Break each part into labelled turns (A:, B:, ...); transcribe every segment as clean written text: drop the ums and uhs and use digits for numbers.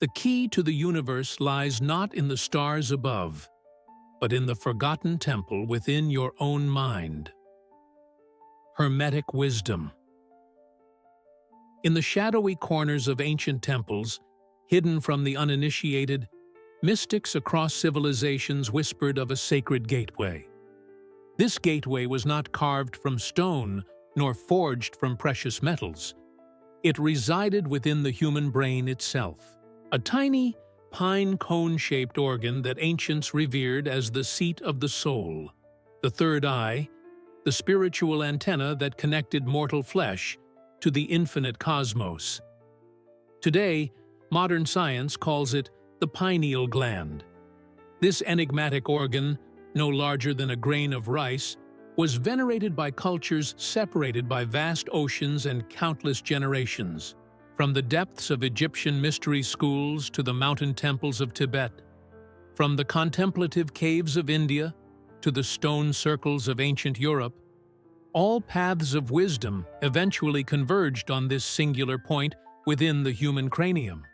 A: The key to the universe lies not in the stars above, but in the forgotten temple within your own mind. Hermetic wisdom. In the shadowy corners of ancient temples, hidden from the uninitiated, mystics across civilizations whispered of a sacred gateway. This gateway was not carved from stone nor forged from precious metals. It resided within the human brain itself, a tiny, pine cone-shaped organ that ancients revered as the seat of the soul, the third eye, the spiritual antenna that connected mortal flesh to the infinite cosmos. Today, modern science calls it the pineal gland. This enigmatic organ, no larger than a grain of rice, was venerated by cultures separated by vast oceans and countless generations. From the depths of Egyptian mystery schools to the mountain temples of Tibet, from the contemplative caves of India to the stone circles of ancient Europe, all paths of wisdom eventually converged on this singular point within the human cranium.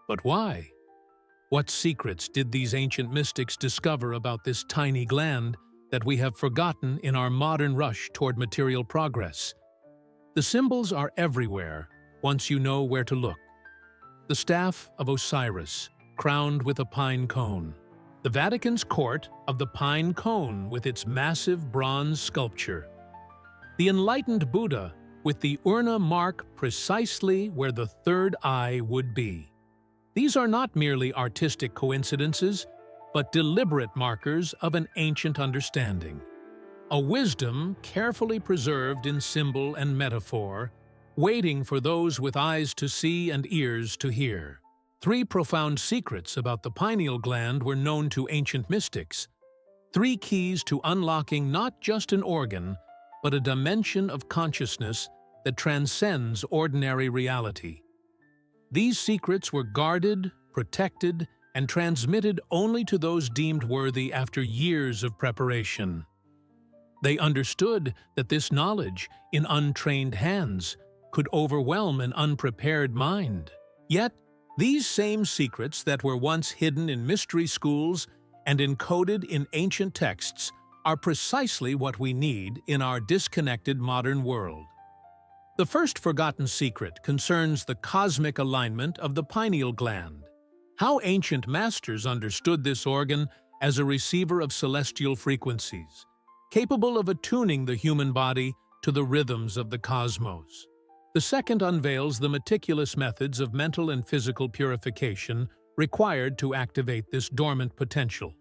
A: But why? What secrets did these ancient mystics discover about this tiny gland that we have forgotten in our modern rush toward material progress? The symbols are everywhere, once you know where to look. The staff of Osiris, crowned with a pine cone. The Vatican's court of the pine cone with its massive bronze sculpture. The enlightened Buddha with the urna mark precisely where the third eye would be. These are not merely artistic coincidences, but deliberate markers of an ancient understanding. A wisdom carefully preserved in symbol and metaphor, waiting for those with eyes to see and ears to hear. Three profound secrets about the pineal gland were known to ancient mystics. Three keys to unlocking not just an organ, but a dimension of consciousness that transcends ordinary reality. These secrets were guarded, protected, and transmitted only to those deemed worthy after years of preparation. They understood that this knowledge, in untrained hands, could overwhelm an unprepared mind. Yet, these same secrets that were once hidden in mystery schools and encoded in ancient texts are precisely what we need in our disconnected modern world. The first forgotten secret concerns the cosmic alignment of the pineal gland. How ancient masters understood this organ as a receiver of celestial frequencies, capable of attuning the human body to the rhythms of the cosmos. The second unveils the meticulous methods of mental and physical purification required to activate this dormant potential.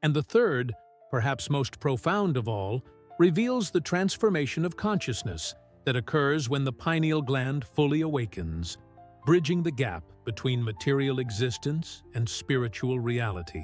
A: And the third, perhaps most profound of all, reveals the transformation of consciousness that occurs when the pineal gland fully awakens, bridging the gap between material existence and spiritual reality.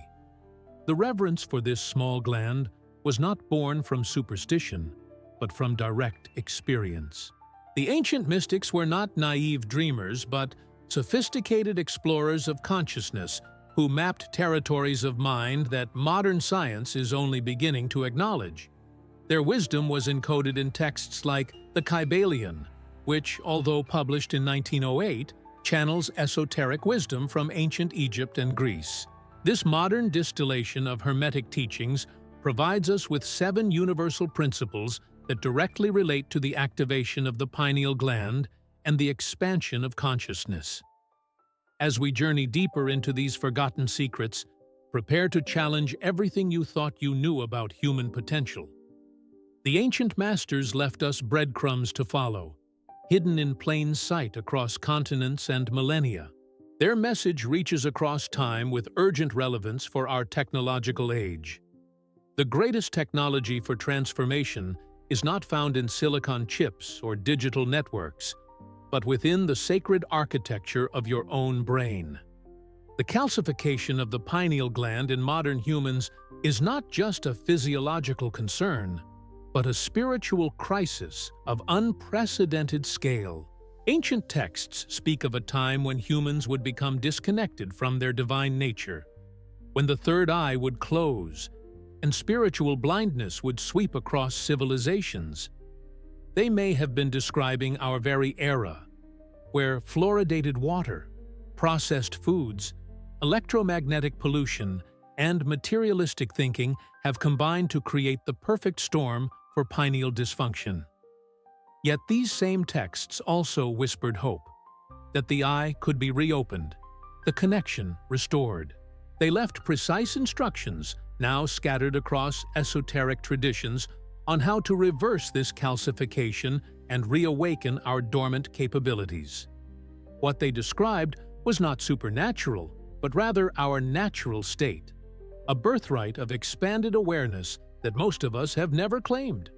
A: The reverence for this small gland was not born from superstition, but from direct experience. The ancient mystics were not naive dreamers, but sophisticated explorers of consciousness who mapped territories of mind that modern science is only beginning to acknowledge. Their wisdom was encoded in texts like the Kybalion, which, although published in 1908, channels esoteric wisdom from ancient Egypt and Greece. This modern distillation of Hermetic teachings provides us with 7 universal principles that directly relate to the activation of the pineal gland and the expansion of consciousness. As we journey deeper into these forgotten secrets, prepare to challenge everything you thought you knew about human potential. The ancient masters left us breadcrumbs to follow, hidden in plain sight across continents and millennia. Their message reaches across time with urgent relevance for our technological age. The greatest technology for transformation is not found in silicon chips or digital networks, but within the sacred architecture of your own brain. The calcification of the pineal gland in modern humans is not just a physiological concern, but a spiritual crisis of unprecedented scale. Ancient texts speak of a time when humans would become disconnected from their divine nature, when the third eye would close, and spiritual blindness would sweep across civilizations. They may have been describing our very era, where fluoridated water, processed foods, electromagnetic pollution, and materialistic thinking have combined to create the perfect storm for pineal dysfunction. Yet these same texts also whispered hope, that the eye could be reopened, the connection restored. They left precise instructions, now scattered across esoteric traditions, on how to reverse this calcification and reawaken our dormant capabilities. What they described was not supernatural, but rather our natural state, a birthright of expanded awareness that most of us have never claimed.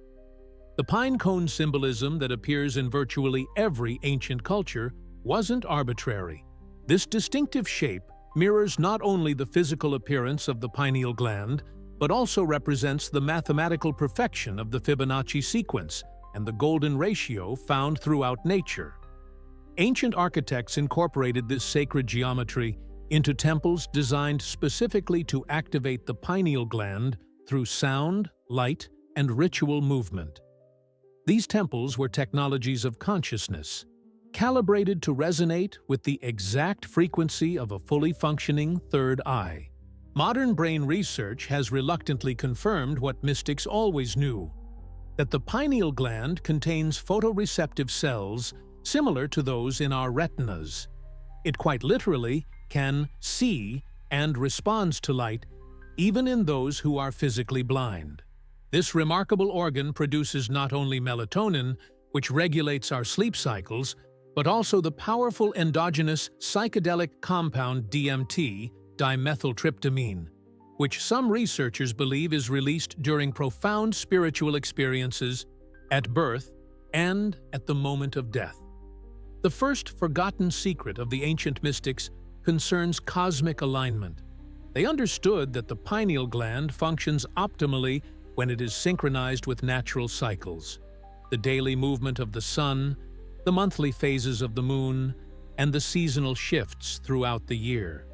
A: The pine cone symbolism that appears in virtually every ancient culture wasn't arbitrary. This distinctive shape mirrors not only the physical appearance of the pineal gland, but also represents the mathematical perfection of the Fibonacci sequence and the golden ratio found throughout nature. Ancient architects incorporated this sacred geometry into temples designed specifically to activate the pineal gland through sound, light, and ritual movement. These temples were technologies of consciousness, calibrated to resonate with the exact frequency of a fully functioning third eye. Modern brain research has reluctantly confirmed what mystics always knew, that the pineal gland contains photoreceptive cells similar to those in our retinas. It quite literally can see and responds to light even in those who are physically blind. This remarkable organ produces not only melatonin, which regulates our sleep cycles, but also the powerful endogenous psychedelic compound DMT, dimethyltryptamine, which some researchers believe is released during profound spiritual experiences, at birth, and at the moment of death. The first forgotten secret of the ancient mystics concerns cosmic alignment. They understood that the pineal gland functions optimally when it is synchronized with natural cycles, the daily movement of the sun, the monthly phases of the moon, and the seasonal shifts throughout the year.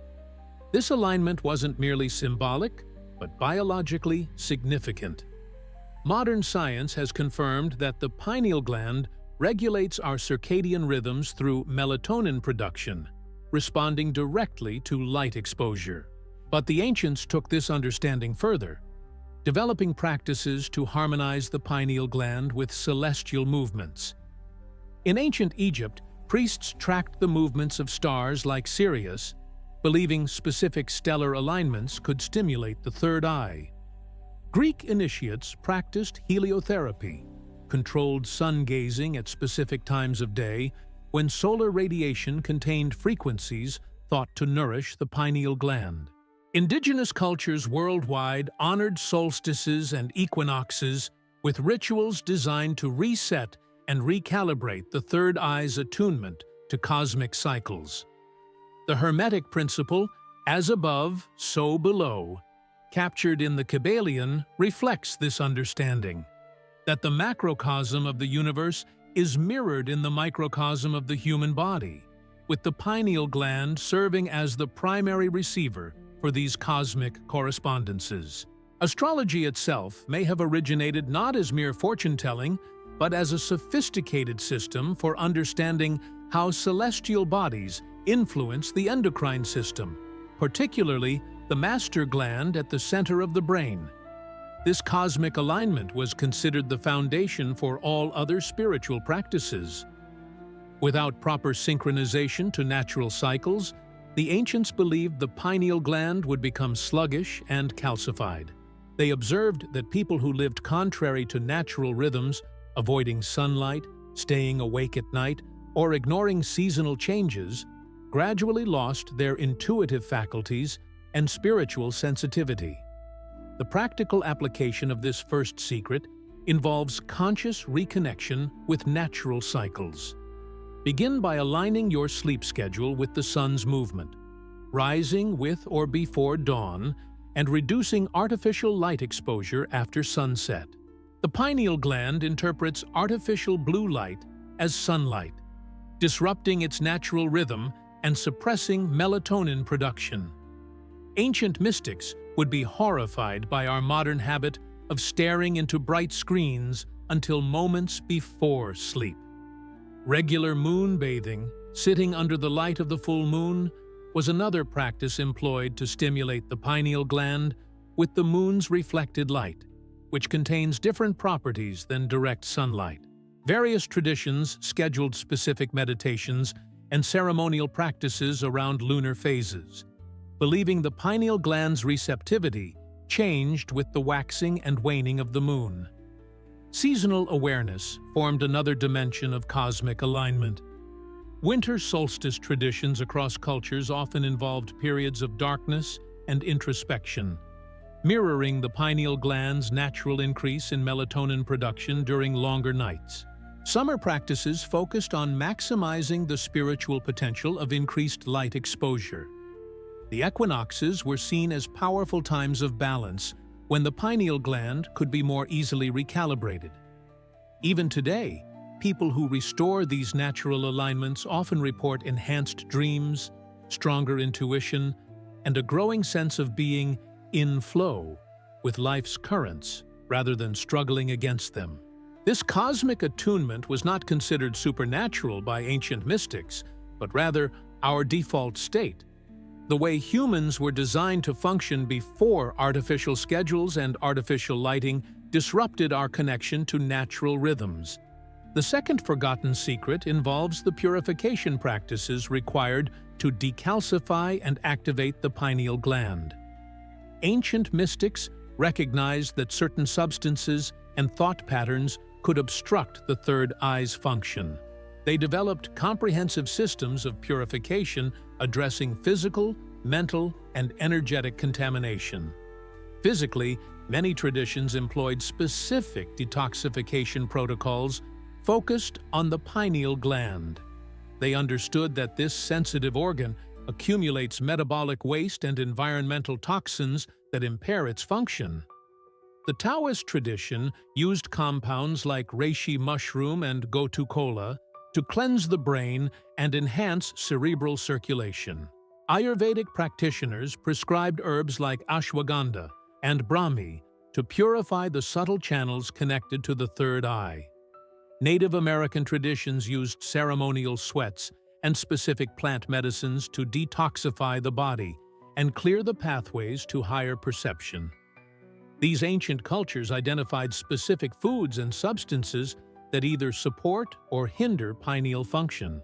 A: This alignment wasn't merely symbolic, but biologically significant. Modern science has confirmed that the pineal gland regulates our circadian rhythms through melatonin production, responding directly to light exposure. But the ancients took this understanding further, developing practices to harmonize the pineal gland with celestial movements. In ancient Egypt, priests tracked the movements of stars like Sirius, believing specific stellar alignments could stimulate the third eye. Greek initiates practiced heliotherapy, controlled sun-gazing at specific times of day when solar radiation contained frequencies thought to nourish the pineal gland. Indigenous cultures worldwide honored solstices and equinoxes with rituals designed to reset and recalibrate the third eye's attunement to cosmic cycles. The Hermetic principle, as above, so below, captured in the Kabbalion, reflects this understanding, that the macrocosm of the universe is mirrored in the microcosm of the human body, with the pineal gland serving as the primary receiver for these cosmic correspondences. Astrology itself may have originated not as mere fortune-telling, but as a sophisticated system for understanding how celestial bodies influence the endocrine system, particularly the master gland at the center of the brain. This cosmic alignment was considered the foundation for all other spiritual practices. Without proper synchronization to natural cycles, the ancients believed the pineal gland would become sluggish and calcified. They observed that people who lived contrary to natural rhythms, avoiding sunlight, staying awake at night, or ignoring seasonal changes, gradually lost their intuitive faculties and spiritual sensitivity. The practical application of this first secret involves conscious reconnection with natural cycles. Begin by aligning your sleep schedule with the sun's movement, rising with or before dawn, and reducing artificial light exposure after sunset. The pineal gland interprets artificial blue light as sunlight, disrupting its natural rhythm and suppressing melatonin production. Ancient mystics would be horrified by our modern habit of staring into bright screens until moments before sleep. Regular moon bathing, sitting under the light of the full moon, was another practice employed to stimulate the pineal gland with the moon's reflected light, which contains different properties than direct sunlight. Various traditions scheduled specific meditations and ceremonial practices around lunar phases, believing the pineal gland's receptivity changed with the waxing and waning of the moon. Seasonal awareness formed another dimension of cosmic alignment. Winter solstice traditions across cultures often involved periods of darkness and introspection, mirroring the pineal gland's natural increase in melatonin production during longer nights. Summer practices focused on maximizing the spiritual potential of increased light exposure. The equinoxes were seen as powerful times of balance when the pineal gland could be more easily recalibrated. Even today, people who restore these natural alignments often report enhanced dreams, stronger intuition, and a growing sense of being in flow with life's currents rather than struggling against them. This cosmic attunement was not considered supernatural by ancient mystics, but rather our default state, the way humans were designed to function before artificial schedules and artificial lighting disrupted our connection to natural rhythms. The second forgotten secret involves the purification practices required to decalcify and activate the pineal gland. Ancient mystics recognized that certain substances and thought patterns could obstruct the third eye's function. They developed comprehensive systems of purification addressing physical, mental, and energetic contamination. Physically, many traditions employed specific detoxification protocols focused on the pineal gland. They understood that this sensitive organ accumulates metabolic waste and environmental toxins that impair its function. The Taoist tradition used compounds like reishi mushroom and gotu kola to cleanse the brain and enhance cerebral circulation. Ayurvedic practitioners prescribed herbs like ashwagandha and brahmi to purify the subtle channels connected to the third eye. Native American traditions used ceremonial sweats and specific plant medicines to detoxify the body and clear the pathways to higher perception. These ancient cultures identified specific foods and substances that either support or hinder pineal function.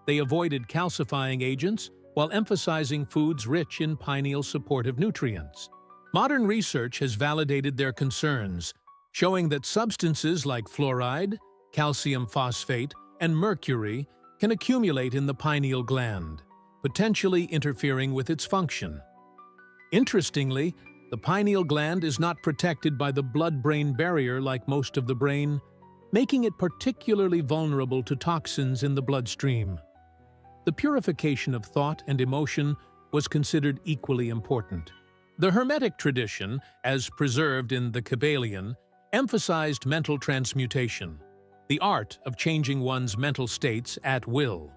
A: They avoided calcifying agents while emphasizing foods rich in pineal supportive nutrients. Modern research has validated their concerns, showing that substances like fluoride, calcium phosphate, and mercury can accumulate in the pineal gland, potentially interfering with its function. Interestingly, the pineal gland is not protected by the blood-brain barrier like most of the brain, making it particularly vulnerable to toxins in the bloodstream. The purification of thought and emotion was considered equally important. The Hermetic tradition, as preserved in the Kybalion, emphasized mental transmutation, the art of changing one's mental states at will.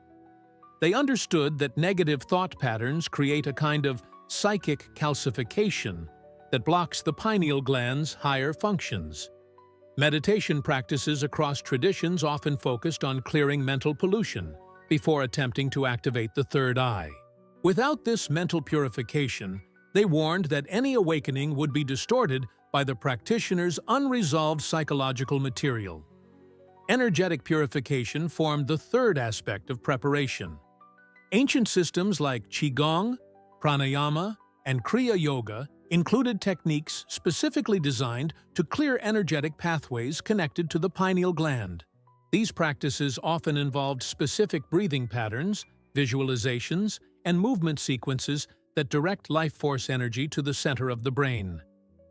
A: They understood that negative thought patterns create a kind of psychic calcification that blocks the pineal gland's higher functions. Meditation practices across traditions often focused on clearing mental pollution before attempting to activate the third eye. Without this mental purification, they warned that any awakening would be distorted by the practitioner's unresolved psychological material. Energetic purification formed the third aspect of preparation. Ancient systems like Qigong, Pranayama, and Kriya Yoga included techniques specifically designed to clear energetic pathways connected to the pineal gland. These practices often involved specific breathing patterns, visualizations, and movement sequences that direct life force energy to the center of the brain,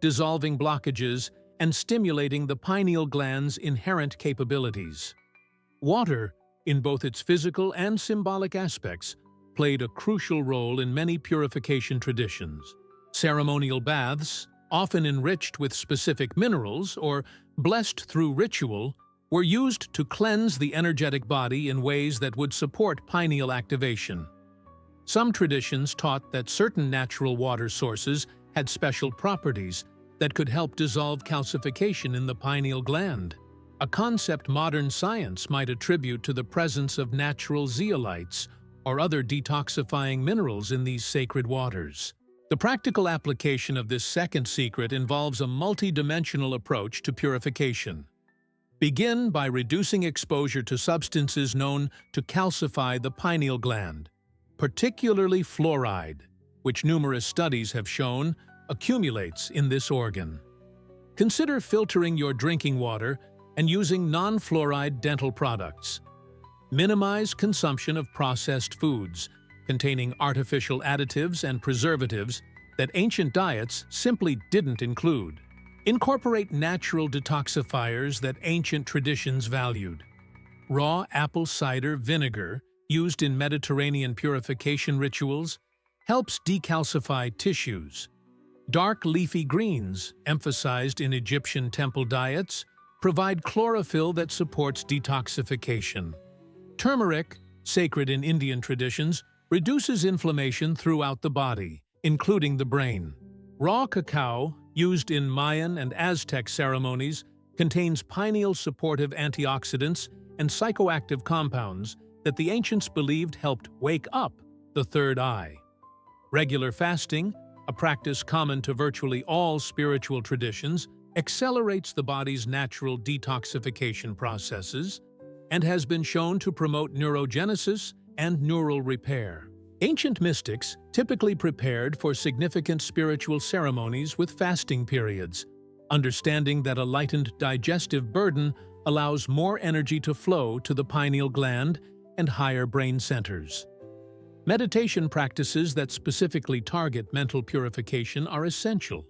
A: dissolving blockages and stimulating the pineal gland's inherent capabilities. Water, in both its physical and symbolic aspects, played a crucial role in many purification traditions. Ceremonial baths, often enriched with specific minerals or blessed through ritual, were used to cleanse the energetic body in ways that would support pineal activation. Some traditions taught that certain natural water sources had special properties that could help dissolve calcification in the pineal gland, a concept modern science might attribute to the presence of natural zeolites or other detoxifying minerals in these sacred waters. The practical application of this second secret involves a multi-dimensional approach to purification. Begin by reducing exposure to substances known to calcify the pineal gland, particularly fluoride, which numerous studies have shown accumulates in this organ. Consider filtering your drinking water and using non-fluoride dental products. Minimize consumption of processed foods containing artificial additives and preservatives that ancient diets simply didn't include. Incorporate natural detoxifiers that ancient traditions valued. Raw apple cider vinegar, used in Mediterranean purification rituals, helps decalcify tissues. Dark leafy greens, emphasized in Egyptian temple diets, provide chlorophyll that supports detoxification. Turmeric, sacred in Indian traditions, reduces inflammation throughout the body, including the brain. Raw cacao, used in Mayan and Aztec ceremonies, contains pineal-supportive antioxidants and psychoactive compounds that the ancients believed helped wake up the third eye. Regular fasting, a practice common to virtually all spiritual traditions, accelerates the body's natural detoxification processes and has been shown to promote neurogenesis and neural repair. Ancient mystics typically prepared for significant spiritual ceremonies with fasting periods, understanding that a lightened digestive burden allows more energy to flow to the pineal gland and higher brain centers. Meditation practices that specifically target mental purification are essential.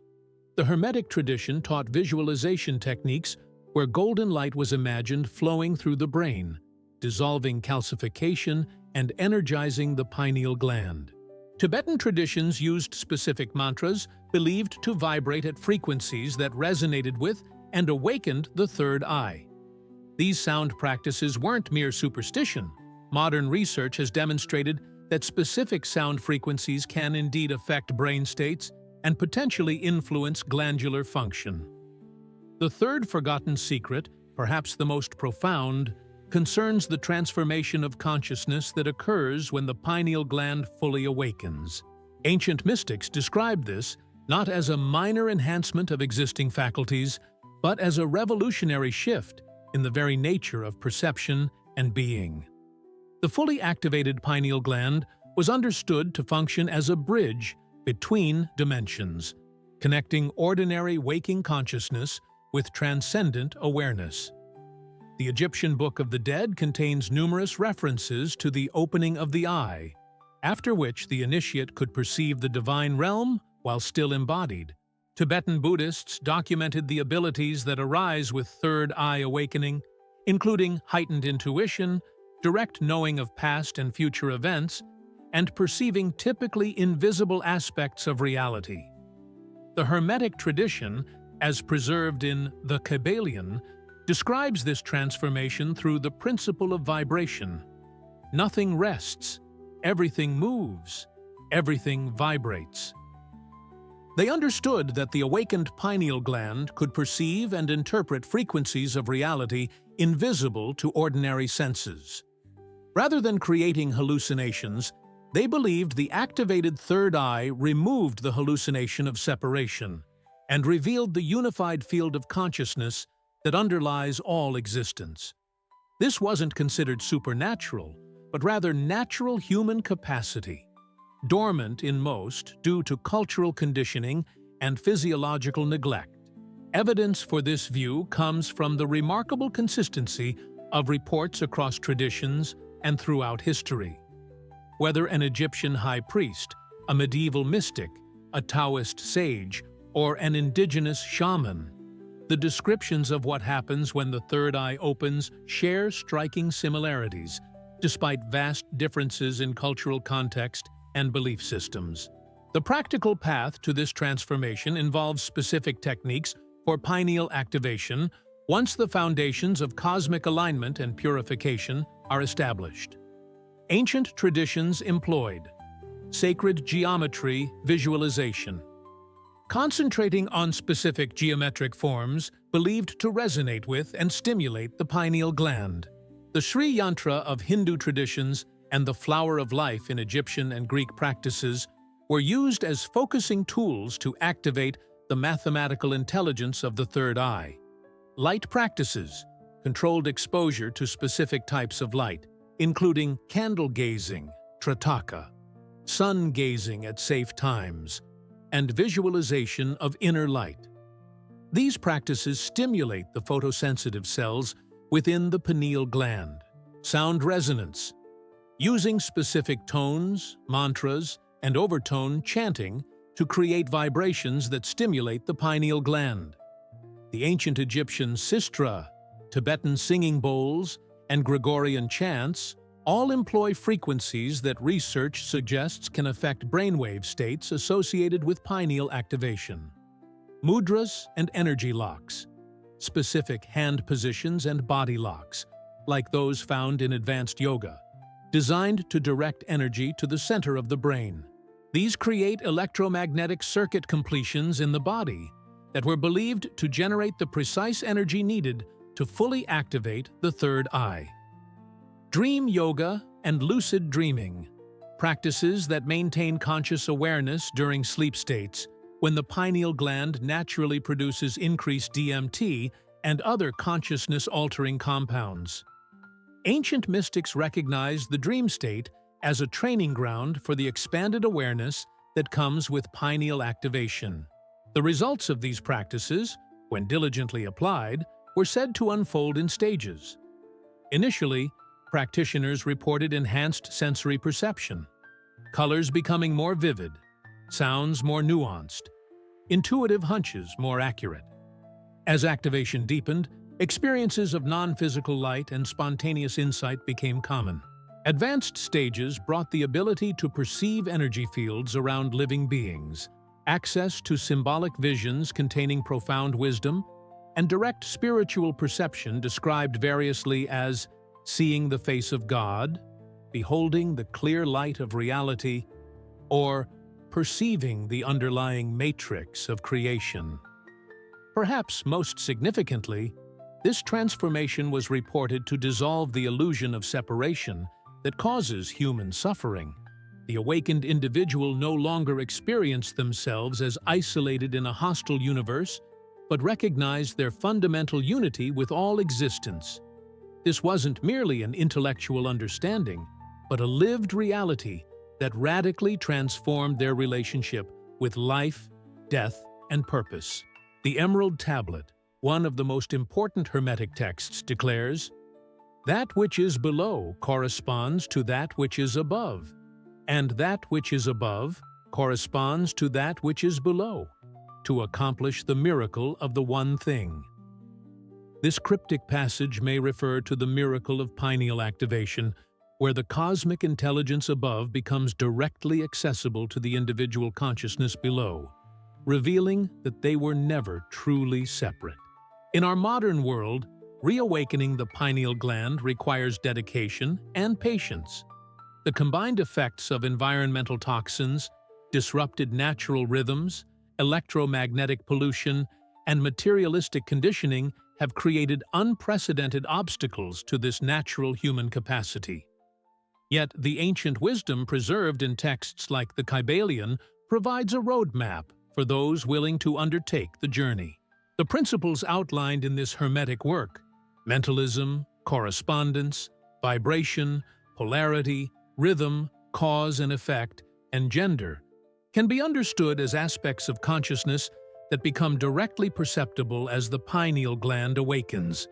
A: The Hermetic tradition taught visualization techniques where golden light was imagined flowing through the brain, dissolving calcification and energizing the pineal gland. Tibetan traditions used specific mantras believed to vibrate at frequencies that resonated with and awakened the third eye. These sound practices weren't mere superstition. Modern research has demonstrated that specific sound frequencies can indeed affect brain states and potentially influence glandular function. The third forgotten secret, perhaps the most profound, concerns the transformation of consciousness that occurs when the pineal gland fully awakens. Ancient mystics described this not as a minor enhancement of existing faculties, but as a revolutionary shift in the very nature of perception and being. The fully activated pineal gland was understood to function as a bridge between dimensions, connecting ordinary waking consciousness with transcendent awareness. The Egyptian Book of the Dead contains numerous references to the opening of the eye, after which the initiate could perceive the divine realm while still embodied. Tibetan Buddhists documented the abilities that arise with third eye awakening, including heightened intuition, direct knowing of past and future events, and perceiving typically invisible aspects of reality. The Hermetic tradition, as preserved in the Kabbalion, describes this transformation through the principle of vibration. Nothing rests, everything moves, everything vibrates. They understood that the awakened pineal gland could perceive and interpret frequencies of reality invisible to ordinary senses. Rather than creating hallucinations, they believed the activated third eye removed the hallucination of separation and revealed the unified field of consciousness that underlies all existence. This wasn't considered supernatural, but rather natural human capacity, dormant in most due to cultural conditioning and physiological neglect. Evidence for this view comes from the remarkable consistency of reports across traditions and throughout history. Whether an Egyptian high priest, a medieval mystic, a Taoist sage, or an indigenous shaman, the descriptions of what happens when the third eye opens share striking similarities, despite vast differences in cultural context and belief systems. The practical path to this transformation involves specific techniques for pineal activation once the foundations of cosmic alignment and purification are established. Ancient traditions employed sacred geometry visualization, concentrating on specific geometric forms believed to resonate with and stimulate the pineal gland. The Sri Yantra of Hindu traditions and the flower of life in Egyptian and Greek practices were used as focusing tools to activate the mathematical intelligence of the third eye. Light practices controlled exposure to specific types of light, including candle gazing, trataka, sun gazing at safe times, and visualization of inner light. These practices stimulate the photosensitive cells within the pineal gland. Sound resonance, using specific tones, mantras, and overtone chanting to create vibrations that stimulate the pineal gland. The ancient Egyptian sistra, Tibetan singing bowls, and Gregorian chants all employ frequencies that research suggests can affect brainwave states associated with pineal activation. Mudras and energy locks, specific hand positions and body locks, like those found in advanced yoga, designed to direct energy to the center of the brain. These create electromagnetic circuit completions in the body that were believed to generate the precise energy needed to fully activate the third eye. Dream yoga and lucid dreaming, practices that maintain conscious awareness during sleep states when the pineal gland naturally produces increased DMT and other consciousness-altering compounds. Ancient mystics recognized the dream state as a training ground for the expanded awareness that comes with pineal activation. The results of these practices, when diligently applied, were said to unfold in stages. Initially, practitioners reported enhanced sensory perception, colors becoming more vivid, sounds more nuanced, intuitive hunches more accurate. As activation deepened, experiences of non-physical light and spontaneous insight became common. Advanced stages brought the ability to perceive energy fields around living beings, access to symbolic visions containing profound wisdom, and direct spiritual perception described variously as seeing the face of God, beholding the clear light of reality, or perceiving the underlying matrix of creation. Perhaps most significantly, this transformation was reported to dissolve the illusion of separation that causes human suffering. The awakened individual no longer experienced themselves as isolated in a hostile universe, but recognized their fundamental unity with all existence. This wasn't merely an intellectual understanding, but a lived reality that radically transformed their relationship with life, death, and purpose. The Emerald Tablet, one of the most important Hermetic texts, declares, "That which is below corresponds to that which is above, and that which is above corresponds to that which is below, to accomplish the miracle of the one thing." This cryptic passage may refer to the miracle of pineal activation, where the cosmic intelligence above becomes directly accessible to the individual consciousness below, revealing that they were never truly separate. In our modern world, reawakening the pineal gland requires dedication and patience. The combined effects of environmental toxins, disrupted natural rhythms, electromagnetic pollution, and materialistic conditioning have created unprecedented obstacles to this natural human capacity. Yet the ancient wisdom preserved in texts like the Kybalion provides a roadmap for those willing to undertake the journey. The principles outlined in this Hermetic work, mentalism, correspondence, vibration, polarity, rhythm, cause and effect, and gender, can be understood as aspects of consciousness that become directly perceptible as the pineal gland awakens.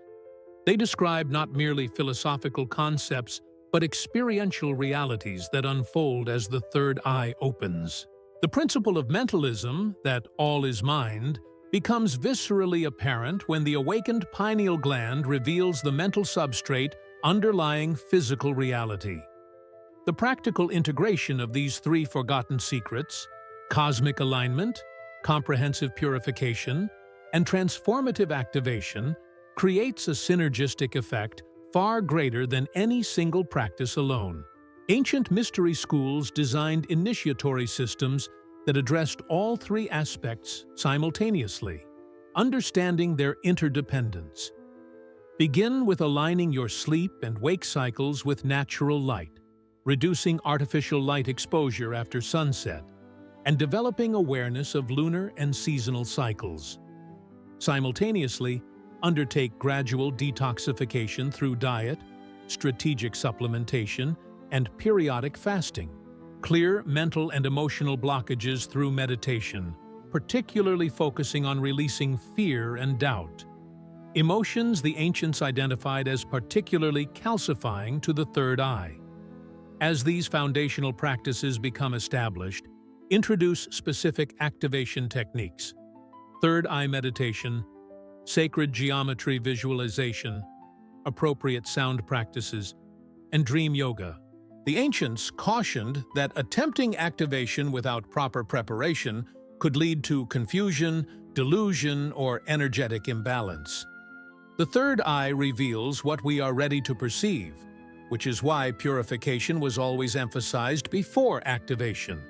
A: They describe not merely philosophical concepts, but experiential realities that unfold as the third eye opens. The principle of mentalism, that all is mind, becomes viscerally apparent when the awakened pineal gland reveals the mental substrate underlying physical reality. The practical integration of these three forgotten secrets, cosmic alignment, comprehensive purification, and transformative activation, creates a synergistic effect far greater than any single practice alone. Ancient mystery schools designed initiatory systems that addressed all three aspects simultaneously, understanding their interdependence. Begin with aligning your sleep and wake cycles with natural light, reducing artificial light exposure after sunset, and developing awareness of lunar and seasonal cycles. Simultaneously, undertake gradual detoxification through diet, strategic supplementation, and periodic fasting. Clear mental and emotional blockages through meditation, particularly focusing on releasing fear and doubt. Emotions the ancients identified as particularly calcifying to the third eye. As these foundational practices become established, introduce specific activation techniques: third eye meditation, sacred geometry visualization, appropriate sound practices, and dream yoga. The ancients cautioned that attempting activation without proper preparation could lead to confusion, delusion, or energetic imbalance. The third eye reveals what we are ready to perceive, which is why purification was always emphasized before activation.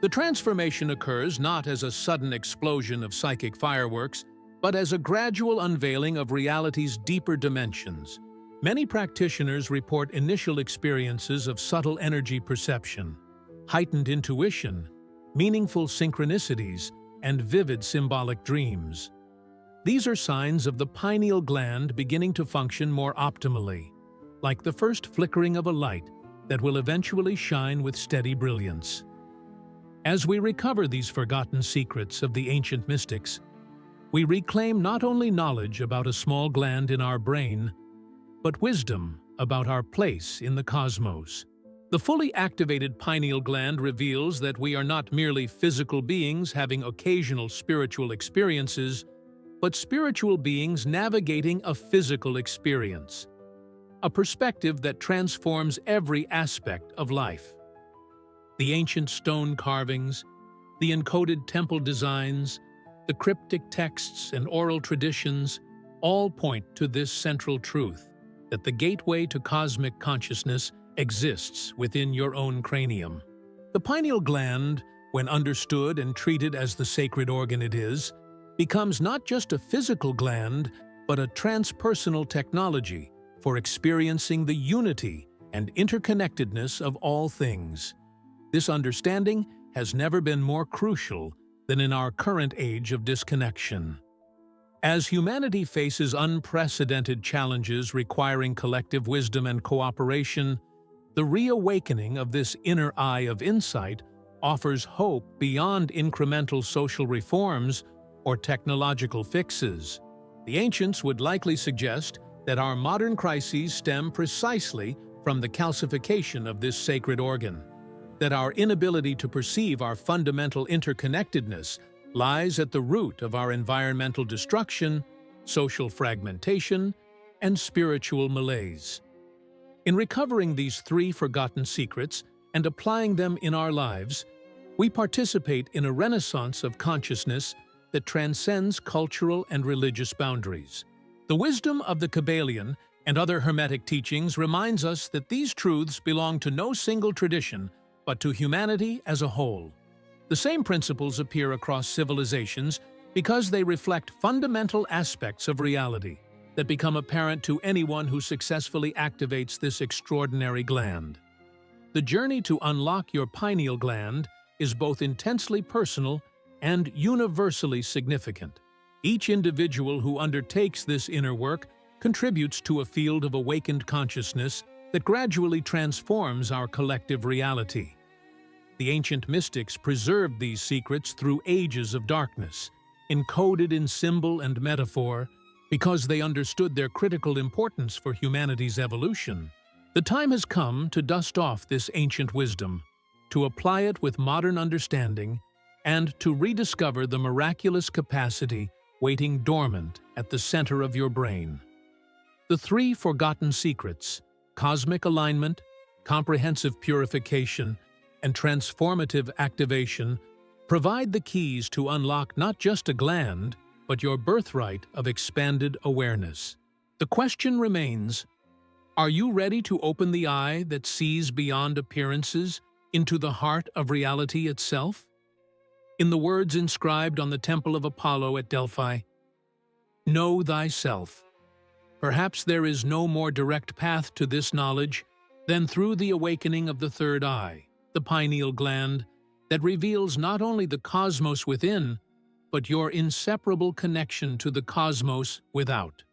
A: The transformation occurs not as a sudden explosion of psychic fireworks, but as a gradual unveiling of reality's deeper dimensions. Many practitioners report initial experiences of subtle energy perception, heightened intuition, meaningful synchronicities, and vivid symbolic dreams. These are signs of the pineal gland beginning to function more optimally, like the first flickering of a light that will eventually shine with steady brilliance. As we recover these forgotten secrets of the ancient mystics, we reclaim not only knowledge about a small gland in our brain, but wisdom about our place in the cosmos. The fully activated pineal gland reveals that we are not merely physical beings having occasional spiritual experiences, but spiritual beings navigating a physical experience, a perspective that transforms every aspect of life. The ancient stone carvings, the encoded temple designs, the cryptic texts and oral traditions all point to this central truth, that the gateway to cosmic consciousness exists within your own cranium. The pineal gland, when understood and treated as the sacred organ it is, becomes not just a physical gland, but a transpersonal technology for experiencing the unity and interconnectedness of all things. This understanding has never been more crucial than in our current age of disconnection. As humanity faces unprecedented challenges requiring collective wisdom and cooperation, the reawakening of this inner eye of insight offers hope beyond incremental social reforms or technological fixes. The ancients would likely suggest that our modern crises stem precisely from the calcification of this sacred organ, that our inability to perceive our fundamental interconnectedness lies at the root of our environmental destruction, social fragmentation, and spiritual malaise. In recovering these three forgotten secrets and applying them in our lives, we participate in a renaissance of consciousness that transcends cultural and religious boundaries. The wisdom of the Kabbalion and other Hermetic teachings reminds us that these truths belong to no single tradition, but to humanity as a whole. The same principles appear across civilizations because they reflect fundamental aspects of reality that become apparent to anyone who successfully activates this extraordinary gland. The journey to unlock your pineal gland is both intensely personal and universally significant. Each individual who undertakes this inner work contributes to a field of awakened consciousness that gradually transforms our collective reality. The ancient mystics preserved these secrets through ages of darkness, encoded in symbol and metaphor, because they understood their critical importance for humanity's evolution. The time has come to dust off this ancient wisdom, to apply it with modern understanding, and to rediscover the miraculous capacity waiting dormant at the center of your brain. The three forgotten secrets, cosmic alignment, comprehensive purification, and transformative activation, provide the keys to unlock not just a gland, but your birthright of expanded awareness. The question remains, are you ready to open the eye that sees beyond appearances into the heart of reality itself? In the words inscribed on the Temple of Apollo at Delphi, "Know thyself." Perhaps there is no more direct path to this knowledge Then through the awakening of the third eye, the pineal gland, that reveals not only the cosmos within, but your inseparable connection to the cosmos without.